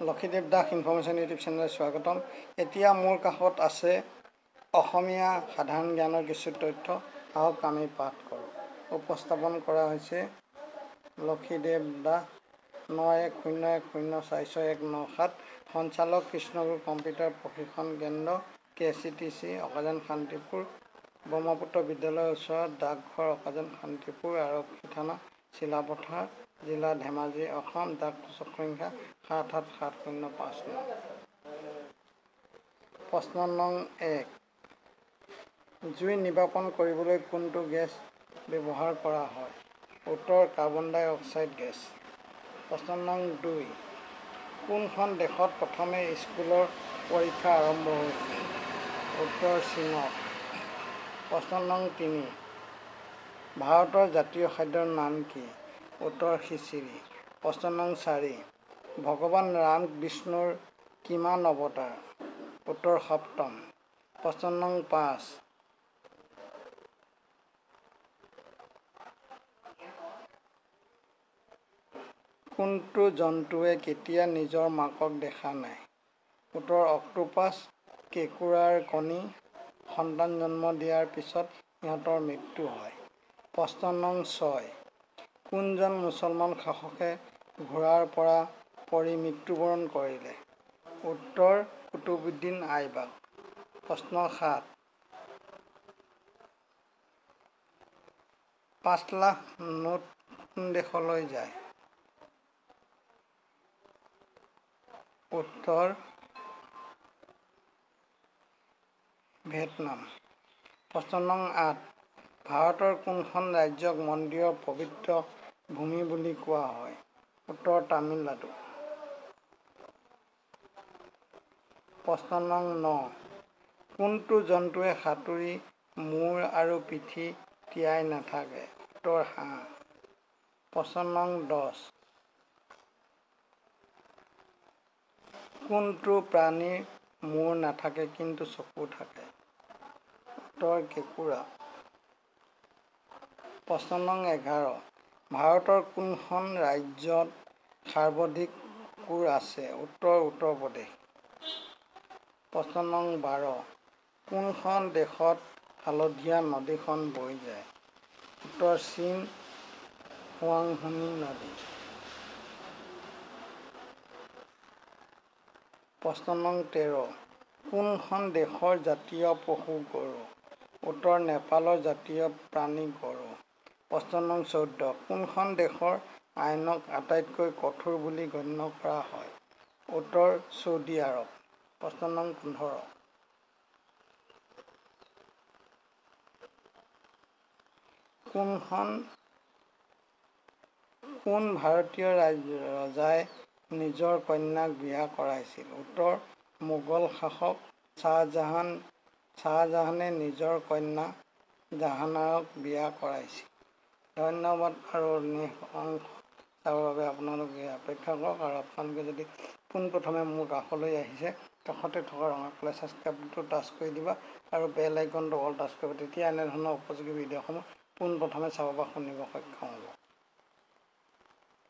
লক্ষীদেৱ Das information YouTube চেনেলে স্বাগতম। এতিয়া মোৰ কাষত আছে অসমীয়া সাধাৰণ জ্ঞানৰ কিছু তথ্য। আহক আমি পাঠ কৰোঁ। উপস্থাপন কৰা হৈছে লক্ষীদেৱ দাস, 9101046197, সঞ্চালক কৃষ্ণগুৰু কম্পিউটাৰ প্ৰশিক্ষণ কেন্দ্ৰ, KCTC, অকাজন শান্তিপুৰ, ব্ৰহ্মপুত্ৰ বিদ্যালয়ৰ ওচৰত, ডাকঘৰ অকাজন শান্তিপুৰ, আৰক্ষী থানা চিলাপথাৰ, জিলা ধেমাজি, অসম। ডাক সংখ্যা 777059। প্ৰশ্ন নং 1, জুই নিৰ্বাপন কৰিবলৈ কোনটো গেছ ব্যৱহাৰ কৰা হয়? উত্তৰ, কাৰ্বন ডাই অক্সাইড গেছ। প্ৰশ্ন নং 2, কোনখন দেশত প্ৰথমে স্কুলৰ পৰীক্ষা আৰম্ভ হৈছিল? উত্তৰ, চীনত। প্ৰশ্ন নং 3, ভাৰতৰ জাতীয় খাদ্যৰ নাম কি? উত্তৰ, খিচিৰি। প্ৰশ্ন নং 4, ভগৱান ৰাম বিষ্ণুৰ কিমান অৱতাৰ? উত্তৰ, সপ্তম। প্ৰশ্ন নং 5, কোনটো জন্তুৱে কেতিয়া নিজৰ মাকক দেখা নাই? উত্তৰ, অক্টোপাছ। কেঁকুৰাৰ কণী সন্তান জন্ম দিয়াৰ পিছত সিহঁতৰ মৃত্যু হয়। প্ৰশ্ন নং 6, কোনজন মুছলমান শাসকে ঘোঁৰাৰ পৰা পৰি মৃত্যুবৰণ কৰিলে? উত্তৰ, কুতুবুদ্দিন আইবক। প্ৰশ্ন 7, 5 লাখ নোট কোন দেশলৈ যায়? উত্তৰ, ভিয়েটনাম। প্ৰশ্ন নং 8, ভাৰতৰ কোনখন ৰাজ্যক মন্দিৰৰ পবিত্ৰ ভূমি বুলি কোৱা হয়? উত্তৰ, তামিলনাডু। প্ৰশ্ন নং 9, কোনটো জন্তুৱে সাঁতুৰি মূৰ আৰু পিঠি তিয়াই নাথাকে? উত্তৰ, হাঁহ। প্ৰশ্ন নং 10, কোনটো প্ৰাণীৰ মূৰ নাথাকে কিন্তু চকু থাকে? উত্তৰ, কেঁকুৰা। প্ৰশ্ন নং 11, ভাৰতৰ কোনখন ৰাজ্যত সৰ্বাধিক কুকুৰ আছে? উত্তৰ, উত্তৰ প্ৰদেশ। প্ৰশ্ন নং 12, কোনখন দেশত হালধীয়া নদীখন বৈ যায়? উত্তৰ, চীন, হুৱাংহো নদী। প্ৰশ্ন নং 13, কোনখন দেশৰ জাতীয় পশু গৰু? উত্তৰ, নেপালৰ জাতীয় প্ৰাণী গৰু। প্ৰশ্ন নং 14, কোনখন দেশৰ আইনক আটাইতকৈ কঠোৰ বুলি গণ্য কৰা হয়? উত্তৰ, ছৌদি আৰৱ। প্ৰশ্ন নং 15, কোন ভাৰতীয় ৰজাই নিজৰ কন্যাক বিয়া কৰাইছিল? উত্তৰ, মোগল শাসক শ্বাহজাহানে নিজৰ কন্যা জাহানাৰাক বিয়া কৰাইছিল। ধন্যবাদ। আৰু অংশ চাবৰ বাবে আপোনালোকে অপেক্ষা কৰক। আৰু আপোনালোকে যদি পোনপ্ৰথমে মোৰ কাষলৈ আহিছে, কাষতে থকা ৰঙা কলা ছাবস্ক্ৰাইবটো টাচ কৰি দিবা আৰু বেল আইকনটো অল টাচ কৰিব। তেতিয়া এনেধৰণৰ উপযোগী ভিডিঅ'সমূহ পোনপ্ৰথমে চাব বা শুনিব সক্ষম হ'ব।